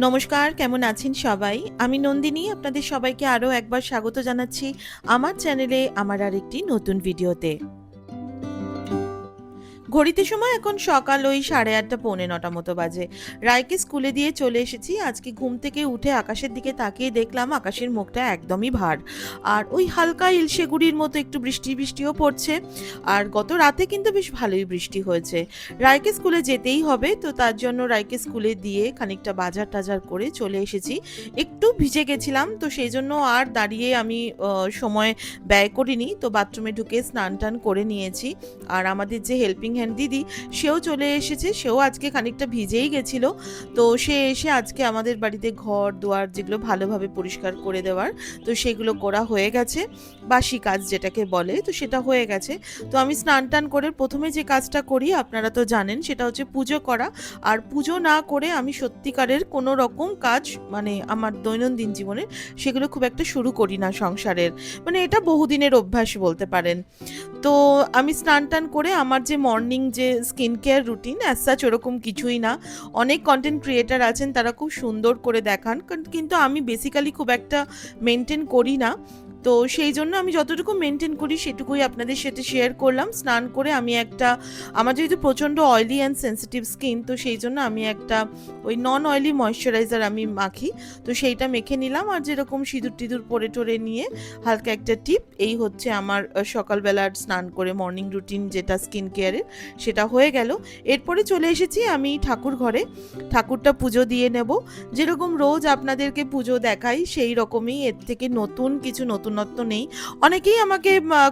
নমস্কার, কেমন আছেন সবাই? আমি নন্দিনী আপনাদের সবাইকে আরও একবার স্বাগত জানাচ্ছি আমার চ্যানেলে আমার আরেকটি নতুন ভিডিওতে। ঘড়িতে সময় এখন সকাল ওই 8:30 পৌনে 9টা মতো বাজে। রায়কে স্কুলে দিয়ে চলে এসেছি। আজকে ঘুম থেকে উঠে আকাশের দিকে তাকিয়ে দেখলাম আকাশের মুখটা একদমই ভার, আর ওই হালকা ইলশে গুঁড়ির মতো একটু বৃষ্টি বৃষ্টিও পড়ছে। আর গত রাতে কিন্তু বেশ ভালোই বৃষ্টি হয়েছে। রায়কে স্কুলে যেতেই হবে, তো তার জন্য রায়কে স্কুলে দিয়ে খানিকটা বাজার টাজার করে চলে এসেছি। একটু ভিজে গেছিলাম, তো সেই জন্য আর দাঁড়িয়ে আমি সময় ব্যয় করিনি, তো বাথরুমে ঢুকে স্নান টান করে নিয়েছি। আর আমাদের যে হেল্পিং হ্যান্ড দিদি, সেও চলে এসেছে। সেও আজকে খানিকটা ভিজেই গেছিল, তো সে এসে আজকে আমাদের বাড়িতে ঘর দুয়ার যেগুলো ভালোভাবে পরিষ্কার করে দেওয়ার, তো সেগুলো করা হয়ে গেছে। বাসি কাজ যেটাকে বলে, তো সেটা হয়ে গেছে। তো আমি স্নান টান করে প্রথমে যে কাজটা করি আপনারা তো জানেন, সেটা হচ্ছে পুজো করা। আর পুজো না করে আমি সত্যিকারের কোনো রকম কাজ, মানে আমার দৈনন্দিন জীবনে সেগুলো খুব একটা শুরু করি না সংসারের। মানে এটা বহুদিনের অভ্যাস বলতে পারেন। তো আমি স্নান টান করে আমার যে মর্নিং যে skin care routine as such ওরকম কিছুই না। অনেক কন্টেন্ট ক্রিয়েটার আছেন, তারা খুব সুন্দর করে দেখান, কিন্তু আমি বেসিক্যালি খুব একটা মেনটেন করি না। তো সেই জন্য আমি যতটুকু মেনটেন করি সেটুকুই আপনাদের সাথে শেয়ার করলাম। স্নান করে আমি আমার যেহেতু প্রচণ্ড অয়েলি অ্যান্ড সেন্সিটিভ স্কিন, তো সেই জন্য আমি একটা ওই নন অয়েলি ময়শ্চারাইজার আমি মাখি, তো সেইটা মেখে নিলাম। আর যেরকম সিঁদুর টিঁদুর পরে টরে নিয়ে হালকা একটা টিপ, এই হচ্ছে আমার সকালবেলার স্নান করে মর্নিং রুটিন যেটা স্কিন কেয়ারের, সেটা হয়ে গেল। এরপরে চলে এসেছি আমি ঠাকুর ঘরে, ঠাকুরটা পুজো দিয়ে নেব। যেরকম রোজ আপনাদেরকে পুজো দেখাই সেই রকমই, এর থেকে নতুন কিছু নতুনত্ব নেই। অনেকেই আমাকে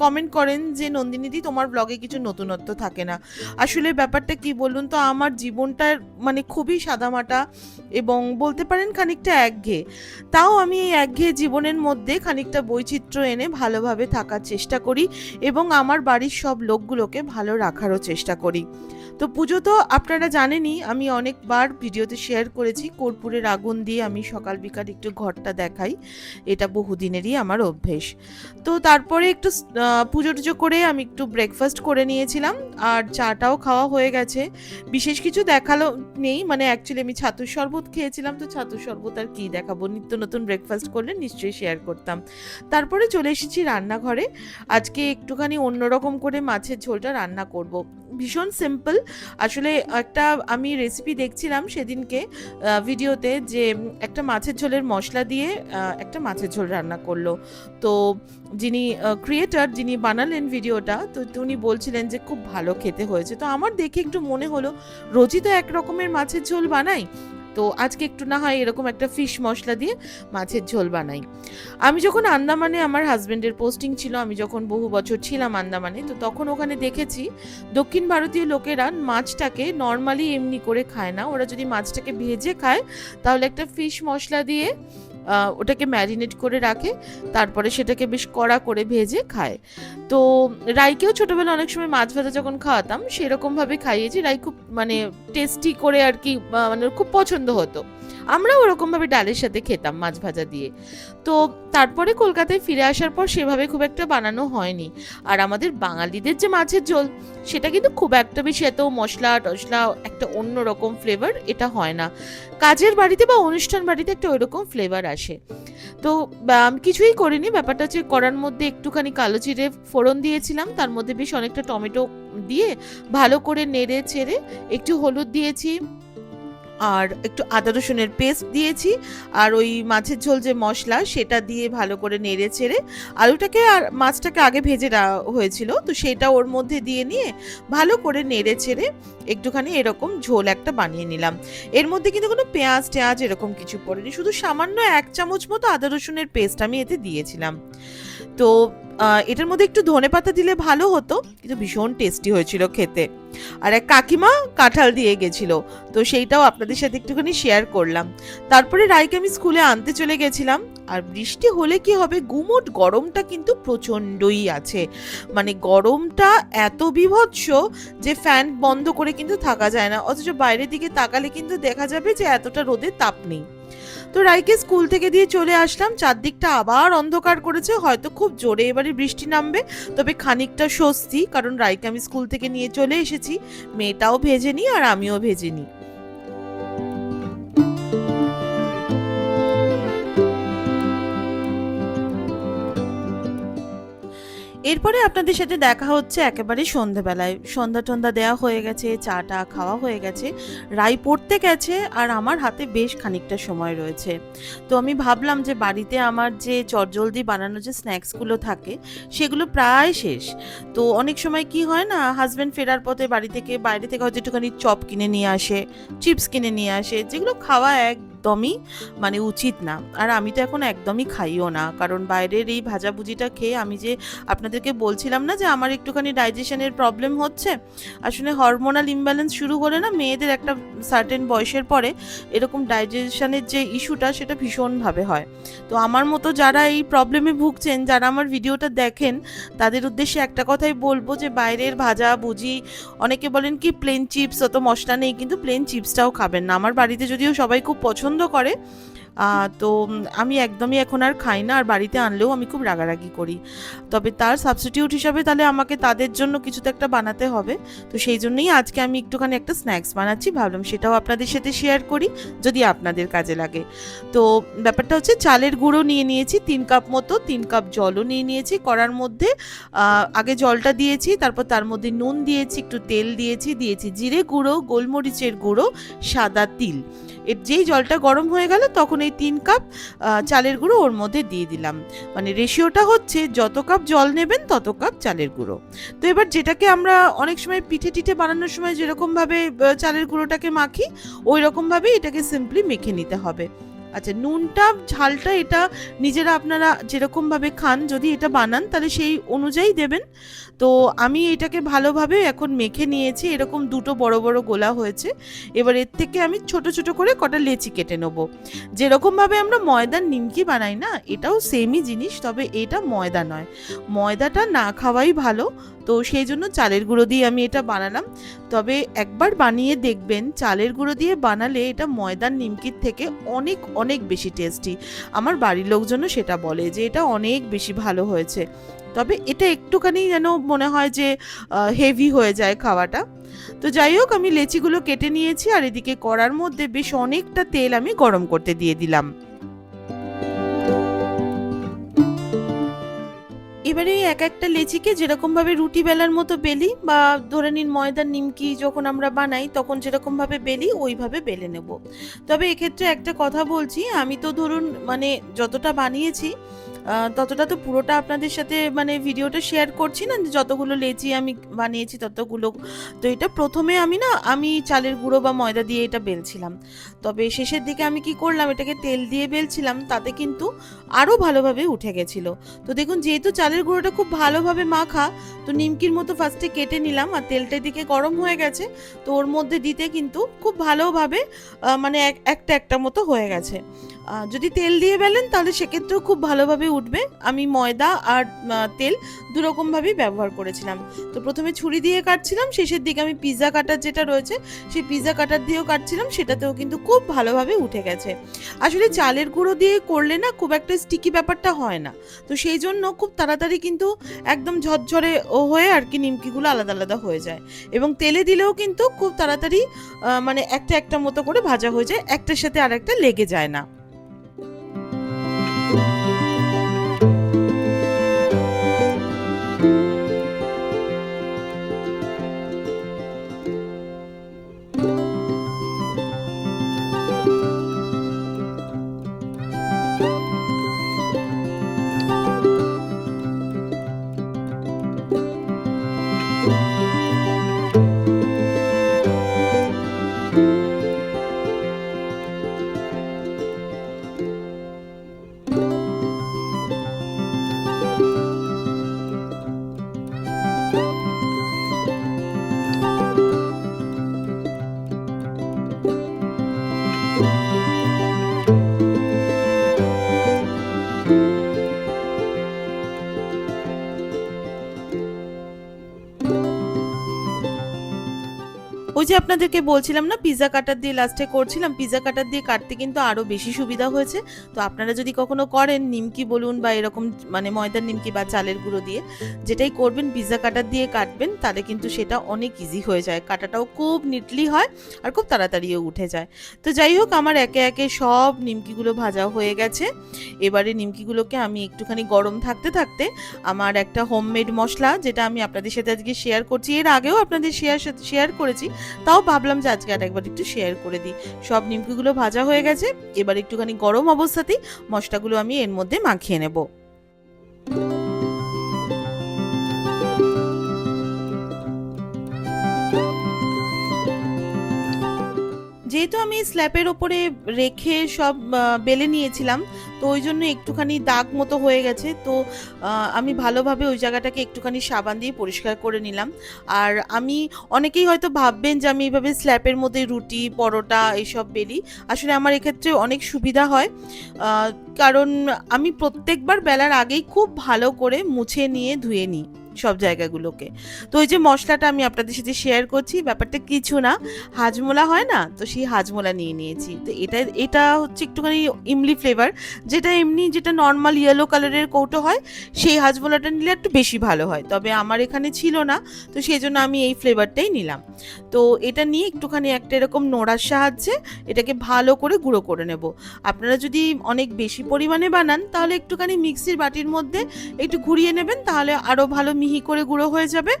কমেন্ট করেন যে নন্দিনীদি তোমার ব্লগে কিছু নতুনত্ব থাকে না। আসলে ব্যাপারটা কি বলুন তো, আমার জীবনটার মানে খুবই সাদামাটা এবং বলতে পারেন খানিকটা একঘেয়ে। তাও আমি এই একঘেয়ে জীবনের মধ্যে খানিকটা বৈচিত্র্য এনে ভালোভাবে থাকার চেষ্টা করি এবং আমার বাড়ির সব লোকগুলোকে ভালো রাখারও চেষ্টা করি। তো পুজো তো আপনারা জানেনই, আমি অনেকবার ভিডিওতে শেয়ার করেছি, কর্পূরের আগুন দিয়ে আমি সকাল বিকাল একটু ঘরটা দেখাই, এটা বহুদিনেরই আমার অভ্যেস। তো তারপরে একটু পুজো টুজো করে আমি একটু ব্রেকফাস্ট করে নিয়েছিলাম, আর চাটাও খাওয়া হয়ে গেছে। বিশেষ কিছু দেখালো নেই, মানে অ্যাকচুয়ালি আমি ছাতুর শরবত খেয়েছিলাম, তো ছাতুর শরবত আর কি দেখাবো, নিত্য নতুন ব্রেকফাস্ট করলে নিশ্চয়ই শেয়ার করতাম। তারপরে চলে এসেছি রান্নাঘরে। আজকে একটুখানি অন্যরকম করে মাছের ঝোলটা রান্না করব। ভীষণ সিম্পল। আসলে একটা আমি রেসিপি দেখছিলাম সেদিনকে ভিডিওতে, যে একটা মাছের ঝোলের মশলা দিয়ে একটা মাছের ঝোল রান্না করলো। তো যিনি ক্রিয়েটার, যিনি বানালেন ভিডিওটা, তো উনি বলছিলেন যে খুব ভালো খেতে হয়েছে। তো আমার দেখে একটু মনে হলো রোজই তো এক রকমের মাছের ঝোল বানাই, তো আজকে একটু না হয় এরকম একটা ফিশ মশলা দিয়ে মাছের ঝোল বানাই। আমি যখন আন্দামানে, আমার হাজবেন্ডের পোস্টিং ছিল, আমি যখন বহু বছর ছিলাম আন্দামানে, তো তখন ওখানে দেখেছি দক্ষিণ ভারতীয় লোকেরা মাছটাকে নর্মালি এমনি করে খায় না। ওরা যদি মাছটাকে ভেজে খায় তাহলে একটা ফিশ মশলা দিয়ে ওটাকে ম্যারিনেট করে রাখে, তারপরে সেটাকে বেশ কড়া করে ভেজে খায়। তো রাইকেও ছোটবেলা অনেক সময় মাছ ভাজা যখন খাওয়াতাম সেরকমভাবে খাইয়েছি। রাই খুব মানে টেস্টি করে আর কি, মানে খুব পছন্দ হতো। আমরাও ওরকমভাবে ডালের সাথে খেতাম মাছ ভাজা দিয়ে। তো তারপরে কলকাতায় ফিরে আসার পর সেভাবে খুব একটা বানানো হয়নি। আর আমাদের বাঙালিদের যে মাছের ঝোল, সেটা কিন্তু খুব একটা বেশি এত মশলা টশলা, একটা অন্য রকম ফ্লেভার এটা হয় না। কাজের বাড়িতে বা অনুষ্ঠান বাড়িতে একটা ওইরকম ফ্লেভার আসে। তো কিছুই করিনি, ব্যাপারটা হচ্ছে কড়ার মধ্যে একটুখানি কালো জিরে ফোড়ন দিয়েছিলাম, তার মধ্যে বেশ অনেকটা টমেটো দিয়ে ভালো করে নেড়ে চেড়ে একটু হলুদ দিয়েছি, আর একটু আদা রসুনের পেস্ট দিয়েছি, আর ওই মাছের ঝোল যে মশলা সেটা দিয়ে ভালো করে নেড়ে চেড়ে আলুটাকে আর মাছটাকে আগে ভেজে হয়েছিল, তো সেটা ওর মধ্যে দিয়ে নিয়ে ভালো করে নেড়ে চেড়ে একটুখানি এরকম ঝোল একটা বানিয়ে নিলাম। এর মধ্যে কিন্তু কোনো পেঁয়াজ টেয়াজ এরকম কিছু পড়েনি, শুধু সামান্য 1 চামচ মতো আদা রসুনের পেস্ট আমি এতে দিয়েছিলাম। তো এটার মধ্যে একটু ধনেপাতা দিলে ভালো হতো, কিন্তু ভীষণ টেস্টি হয়েছিল খেতে। আর এক কাকিমা কাঁঠাল দিয়ে গেছিল, তো সেইটাও আপনাদের সাথে একটুখানি শেয়ার করলাম। তারপরে রাইকে আমি স্কুলে আনতে চলে গেছিলাম। আর বৃষ্টি হলে কি হবে, গুমোট গরমটা কিন্তু প্রচণ্ডই আছে। মানে গরমটা এত বীভৎস যে ফ্যান বন্ধ করে কিন্তু থাকা যায় না, অথচ বাইরের দিকে তাকালে কিন্তু দেখা যাবে যে এতটা রোদের তাপ নেই। তো রাইকে স্কুল থেকে দিয়ে চলে আসলাম, চারদিকটা আবার অন্ধকার করেছে, হয়তো খুব জোরে এবারে বৃষ্টি নামবে। তবে খানিকটা স্বস্তি, কারণ রাইকে আমি স্কুল থেকে নিয়ে চলে এসেছি, মেয়েটাও ভেজেনি আর আমিও ভেজেনি। এরপরে আপনাদের সাথে দেখা হচ্ছে একেবারে সন্ধেবেলায়। সন্ধ্যা টন্ধা দেওয়া হয়ে গেছে, চা টা খাওয়া হয়ে গেছে, রাই পড়তে গেছে আর আমার হাতে বেশ খানিকটা সময় রয়েছে। তো আমি ভাবলাম যে বাড়িতে আমার যে চটজলদি বানানো যে স্ন্যাক্সগুলো থাকে সেগুলো প্রায় শেষ। তো অনেক সময় কি হয় না, হাজব্যান্ড ফেরার পথে বাড়ি থেকে বাইরে থেকে হয়তো একটুখানি চপ কিনে নিয়ে আসে, চিপস কিনে নিয়ে আসে, যেগুলো খাওয়া একদমই মানে উচিত না। আর আমি তো এখন একদমই খাইও না, কারণ বাইরের এই ভাজাভুজিটা খেয়ে আমি যে আপনাদেরকে বলছিলাম না যে আমার একটুখানি ডাইজেশনের প্রবলেম হচ্ছে। আসলে হরমোনাল ইমব্যালেন্স শুরু হলে না মেয়েদের একটা সার্টেন বয়সের পরে এরকম ডাইজেশনের যে ইস্যুটা সেটা ভীষণভাবে হয়। তো আমার মতো যারা এই প্রবলেমে ভুগছেন, যারা আমার ভিডিওটা দেখেন, তাদের উদ্দেশ্যে একটা কথাই বলবো যে বাইরের ভাজা ভুজি, অনেকে বলেন কি প্লেন চিপস অত মশলা নেই, কিন্তু প্লেন চিপসটাও খাবেন না। আমার বাড়িতে যদিও সবাই খুব পছন্দ করে, তো আমি একদমই এখন আর খাই না, আর বাড়িতে আনলেও আমি খুব রাগারাগি করি। তবে তার সাবস্টিটিউট হিসাবে তাহলে আমাকে তাদের জন্য কিছু তো একটা বানাতে হবে। তো সেই জন্যই আজকে আমি একটুখানি একটা স্ন্যাক্স বানাচ্ছি, ভাবলাম সেটাও আপনাদের সাথে শেয়ার করি যদি আপনাদের কাজে লাগে। তো ব্যাপারটা হচ্ছে চালের গুঁড়ো নিয়ে নিয়েছি 3 কাপ মতো, 3 কাপ জলও নিয়ে নিয়েছি কড়ার মধ্যে। আগে জলটা দিয়েছি, তারপর তার মধ্যে নুন দিয়েছি, একটু তেল দিয়েছি, জিরে গুঁড়ো, গোলমরিচের গুঁড়ো, সাদা তিল। যেই জলটা গরম হয়ে গেল তখন এই 3 কাপ চালের গুঁড়ো ওর মধ্যে দিয়ে দিলাম। মানে রেশিওটা হচ্ছে যত কাপ জল নেবেন তত কাপ চালের গুঁড়ো। তো এবার যেটাকে আমরা অনেক সময় পিঠে টিঠে বানানোর সময় যেরকমভাবে চালের গুঁড়োটাকে মাখি, ওই রকমভাবেই এটাকে সিম্পলি মেখে নিতে হবে। আচ্ছা, নুনটা ঝালটা এটা নিজেরা আপনারা যেরকমভাবে খান, যদি এটা বানান তাহলে সেই অনুযায়ী দেবেন। তো আমি এটাকে ভালোভাবে এখন মেখে নিয়েছি, এরকম দুটো বড় বড় গোলা হয়েছে। এবার এর থেকে আমি ছোট ছোট করে কটা লেচি কেটে নেব। যেরকমভাবে আমরা ময়দার নিমকি বানাই না, এটাও সেমই জিনিস, তবে এটা ময়দা নয়, ময়দাটা না খাওয়াই ভালো। তো সেই জন্য চালের গুঁড়ো দিয়ে আমি এটা বানালাম। তবে একবার বানিয়ে দেখবেন, চালের গুঁড়ো দিয়ে বানালে এটা ময়দার নিমকির থেকে অনেক অনেক বেশি টেস্টি। আমার বাড়ির লোকজনও সেটা বলে যে এটা অনেক বেশি ভালো হয়েছে। তবে এটা একটুখানি যেন মনে হয় যে হেভি হয়ে যায় খাওয়াটা। তো যাই হোক, আমি লেচিগুলো কেটে নিয়েছি আর এদিকে কড়ার মধ্যে বেশ অনেকটা তেল আমি গরম করতে দিয়ে দিলাম। এবারে এক একটা লেচিকে যেরকমভাবে রুটি বেলার মতো বেলি, বা ধরে নিন ময়দার নিমকি যখন আমরা বানাই তখন যেরকমভাবে বেলি ওইভাবে বেলে নেব। তবে এক্ষেত্রে একটা কথা বলছি, আমি তো ধরুন মানে যতটা বানিয়েছি ততটা তো পুরোটা আপনাদের সাথে মানে ভিডিওটা শেয়ার করছি না, যে যতগুলো লেচি আমি বানিয়েছি ততগুলো। তো এটা প্রথমে আমি চালের গুঁড়ো বা ময়দা দিয়ে এটা বেলছিলাম, তবে শেষের দিকে আমি কি করলাম, এটাকে তেল দিয়ে বেলছিলাম, তাতে কিন্তু আরও ভালোভাবে উঠে গেছিলো। তো দেখুন, যেহেতু চালের গুঁড়োটা খুব ভালোভাবে মাখা, তো নিমকির মতো ফার্স্টে কেটে নিলাম, আর তেলটা দিকে গরম হয়ে গেছে, তো ওর মধ্যে দিতে কিন্তু খুব ভালোভাবে মানে একটা একটা মতো হয়ে গেছে। যদি তেল দিয়ে বেলেন তাহলে সেক্ষেত্রেও খুব ভালোভাবে উঠবে। আমি ময়দা আর তেল দুরকমভাবেই ব্যবহার করেছিলাম। তো প্রথমে ছুরি দিয়ে কাটছিলাম, শেষের দিকে আমি পিৎজা কাটার যেটা রয়েছে সেই পিৎজা কাটার দিয়েও কাটছিলাম, সেটাতেও কিন্তু খুব ভালোভাবে উঠে গেছে। আসলে চালের গুঁড়ো দিয়ে করলে না খুব একটা স্টিকি ব্যাপারটা হয় না, তো সেই জন্য খুব তাড়াতাড়ি কিন্তু একদম ঝরঝরে হয়ে আর কি নিমকিগুলো আলাদা আলাদা হয়ে যায়। এবং তেলে দিলেও কিন্তু খুব তাড়াতাড়ি মানে একটা একটা মতো করে ভাজা হয়ে যায়, একটার সাথে আর একটা লেগে যায় না। ওই যে আপনাদেরকে বলছিলাম না পিৎজা কাটার দিয়ে লাস্টে করছিলাম, পিৎজা কাটার দিয়ে কাটতে কিন্তু আরও বেশি সুবিধা হয়েছে। তো আপনারা যদি কখনো করেন নিমকি বলুন বা এরকম মানে ময়দার নিমকি বা চালের গুঁড়ো দিয়ে যেটাই করবেন পিৎজা কাটার দিয়ে কাটবেন, তাহলে কিন্তু সেটা অনেক ইজি হয়ে যায়, কাটাটাও খুব নিটলি হয় আর খুব তাড়াতাড়িও উঠে যায়। তো যাই হোক, আমার একে একে সব নিমকিগুলো ভাজা হয়ে গেছে। এবারে নিমকিগুলোকে আমি একটুখানি গরম থাকতে থাকতে আমার একটা হোমমেড মশলা, যেটা আমি আপনাদের সাথে আজকে শেয়ার করছি, এর আগেও আপনাদের শেয়ার করেছি, তাও ভাবলাম যে আজকে আর একবার একটু শেয়ার করে দিই। সব নিমকিগুলো ভাজা হয়ে গেছে, এবার একটুখানি গরম অবস্থাতেই মশলাগুলো আমি এর মধ্যে মাখিয়ে নেব। যেহেতু আমি স্ল্যাপের ওপরে রেখে সব বেলে নিয়েছিলাম, তো ওই জন্য একটুখানি দাগ মতো হয়ে গেছে। তো আমি ভালোভাবে ওই জায়গাটাকে একটুখানি সাবান দিয়ে পরিষ্কার করে নিলাম। আর আমি অনেকেই হয়তো ভাববেন যে আমি এইভাবে স্ল্যাপের মধ্যে রুটি পরোটা এইসব বেলি, আসলে আমার এক্ষেত্রে অনেক সুবিধা হয়, কারণ আমি প্রত্যেকবার বেলার আগেই খুব ভালো করে মুছে নিয়ে ধুয়ে নিই সব জায়গাগুলোকে। তো ওই যে মশলাটা আমি আপনাদের সাথে শেয়ার করছি, ব্যাপারটা কিছু না, হাজমোলা হয় না, তো সেই হাজমোলা নিয়ে নিয়েছি। তো এটা হচ্ছে একটুখানি ইমলি ফ্লেভার, যেটা নর্মাল ইয়েলো কালারের কৌটো হয়, সেই হাজমোলাটা নিলে একটু বেশি ভালো হয়, তবে আমার এখানে ছিল না, তো সেই জন্য আমি এই ফ্লেভারটাই নিলাম। তো এটা নিয়ে একটুখানি একটা এরকম নোড়ার সাহায্যে এটাকে ভালো করে গুঁড়ো করে নেব। আপনারা যদি অনেক বেশি পরিমাণে বানান তাহলে একটুখানি মিক্সির বাটির মধ্যে একটু ঘুরিয়ে নেবেন, তাহলে আরও ভালো মিহি করে গুঁড়ো হয়ে যাবে।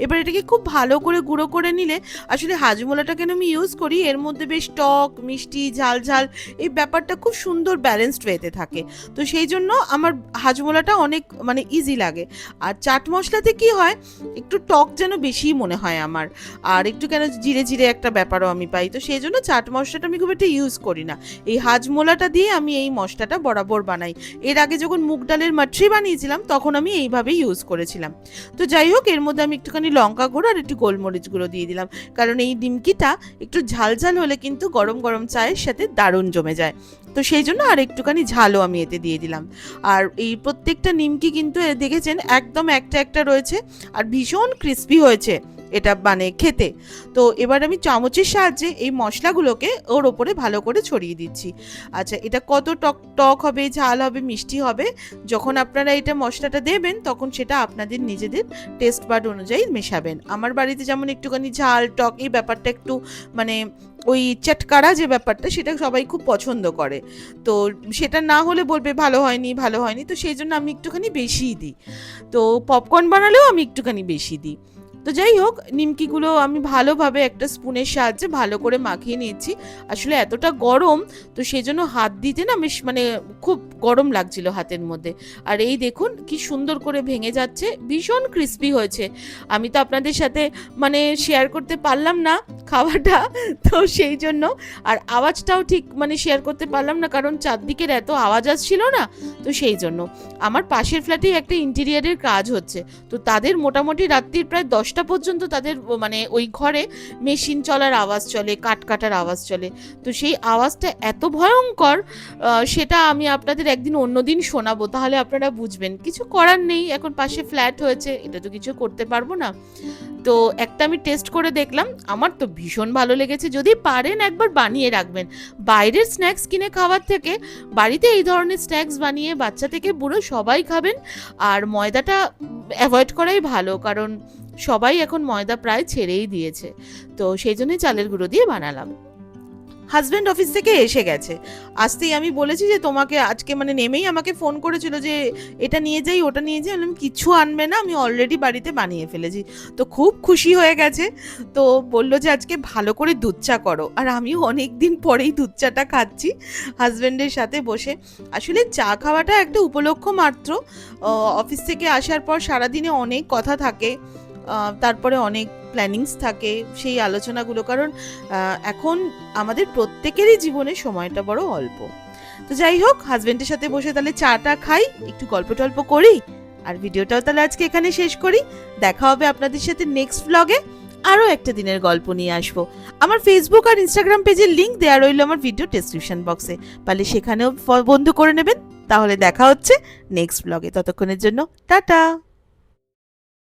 এবার এটাকে খুব ভালো করে গুঁড়ো করে নিলে, আসলে হাজমোলাটা কেন আমি ইউজ করি, এর মধ্যে বেশ টক মিষ্টি ঝাল ঝাল এই ব্যাপারটা খুব সুন্দর ব্যালেন্সড ওয়েতে থাকে, তো সেই জন্য আমার হাজমোলাটা অনেক মানে ইজি লাগে। আর চাট মশলাতে কি হয়, একটু টক যেন বেশি মনে হয় আমার, আর একটু কেন জিরে জিরে একটা ব্যাপারও আমি পাই, তো সেই জন্য চাট মশলাটা আমি খুব একটা ইউজ করি না। এই হাজমোলাটা দিয়ে আমি এই মশলাটা বরাবর বানাই। এর আগে যখন মুগ ডালের মাটরি বানিয়েছিলাম তখন আমি এইভাবেই ইউজ করেছিলাম। তো যাই হোক, এর মধ্যে আমি একটুখানি লঙ্কা গুঁড়ো আর একটু গোলমরিচ গুঁড়ো দিয়ে দিলাম, কারণ এই নিমকিটা একটু ঝাল ঝাল হলে কিন্তু গরম গরম চায়ের সাথে দারুণ জমে যায়, তো সেই জন্য আর একটুখানি ঝালও আমি এতে দিয়ে দিলাম। আর এই প্রত্যেকটা নিমকি কিন্তু দেখেছেন একদম একটা একটা রয়েছে আর ভীষণ ক্রিস্পি হয়েছে এটা মানে খেতে। তো এবার আমি চামচের সাহায্যে এই মশলাগুলোকে ওর ওপরে ভালো করে ছড়িয়ে দিচ্ছি। আচ্ছা, এটা কত টক টক হবে, ঝাল হবে, মিষ্টি হবে, যখন আপনারা এটা মশলাটা দেবেন তখন সেটা আপনাদের নিজেদের টেস্ট বাড অনুযায়ী মেশাবেন। আমার বাড়িতে যেমন একটুখানি ঝাল টক এই ব্যাপারটা একটু মানে ওই চটকারা যে ব্যাপারটা সেটা সবাই খুব পছন্দ করে, তো সেটা না হলে বলবে ভালো হয়নি ভালো হয়নি, তো সেই জন্য আমি একটুখানি বেশিই দিই। তো পপকর্ন বানালেও আমি একটুখানি বেশি দিই। তো যাই হোক, নিমকিগুলো আমি ভালোভাবে একটা স্পুনের সাহায্যে ভালো করে মাখিয়ে নিয়েছি। আসলে এতটা গরম, তো সেই জন্য হাত দিতে না বেশ মানে খুব গরম লাগছিল হাতের মধ্যে। আর এই দেখুন কি সুন্দর করে ভেঙে যাচ্ছে, ভীষণ ক্রিস্পি হয়েছে। আমি তো আপনাদের সাথে মানে শেয়ার করতে পারলাম না খাওয়াটা, তো সেই জন্য আর আওয়াজটাও ঠিক মানে শেয়ার করতে পারলাম না, কারণ চারদিকের এত আওয়াজ আসছিল না, তো সেই জন্য। আমার পাশের ফ্ল্যাটেই একটা ইন্টেরিয়ারের কাজ হচ্ছে, তো তাদের মোটামুটি রাত্রির প্রায় 10টা পর্যন্ত তাদের মানে ওই ঘরে মেশিন চলার আওয়াজ চলে, কাটার আওয়াজ চলে, তো সেই আওয়াজটা এত ভয়ঙ্কর, সেটা আমি আপনাদের একদিন অন্যদিন শোনাবো, তাহলে আপনারা বুঝবেন। কিছু করার নেই, এখন পাশে ফ্ল্যাট হয়েছে, এটা তো কিছু করতে পারবো না। তো একটা আমি টেস্ট করে দেখলাম, আমার তো ভীষণ ভালো লেগেছে। যদি পারেন একবার বানিয়ে রাখবেন, বাইরের স্ন্যাক্স কিনে খাওয়ার থেকে বাড়িতে এই ধরনের স্ন্যাক্স বানিয়ে বাচ্চা থেকে বুড়ো সবাই খাবেন। আর ময়দাটা অ্যাভয়েড করাই ভালো, কারণ সবাই এখন ময়দা প্রায় ছেড়েই দিয়েছে, তো সেই জন্যই চালের গুঁড়ো দিয়ে বানালাম। হাজব্যান্ড অফিস থেকে এসে গেছে, আসতেই আমি বলেছি যে তোমাকে আজকে মানে নেমেই আমাকে ফোন করেছিল যে এটা নিয়ে যাই ওটা নিয়ে যাই, আমি কিছু আনবে না, আমি অলরেডি বাড়িতে বানিয়ে ফেলেছি। তো খুব খুশি হয়ে গেছে, তো বললো যে আজকে ভালো করে দুধ চা করো। আর আমিও অনেক দিন পরেই দুধ চাটা খাচ্ছি হাজব্যান্ডের সাথে বসে। আসলে চা খাওয়াটা একটা উপলক্ষ মাত্র, অফিস থেকে আসার পর সারাদিনে অনেক কথা থাকে, তারপরে অনেক প্ল্যানিংস থাকে, সেই আলোচনাগুলো, কারণ এখন আমাদের প্রত্যেকেরই জীবনে সময়টা বড় অল্প। তো যাই হোক, হাজবেন্ডের সাথে বসে তাহলে চাটা খাই, একটু গল্প টল্প করি, আর ভিডিওটাও তাহলে আজকে এখানে শেষ করি। দেখা হবে আপনাদের সাথে নেক্সট ব্লগে, আরও একটা দিনের গল্প নিয়ে আসবো। আমার ফেসবুক আর ইনস্টাগ্রাম পেজের লিঙ্ক দেওয়া রইল আমার ভিডিও ডেসক্রিপশন বক্সে, পারলে সেখানেও বন্ধু করে নেবেন। তাহলে দেখা হচ্ছে নেক্সট ব্লগে, ততক্ষণের জন্য টাটা।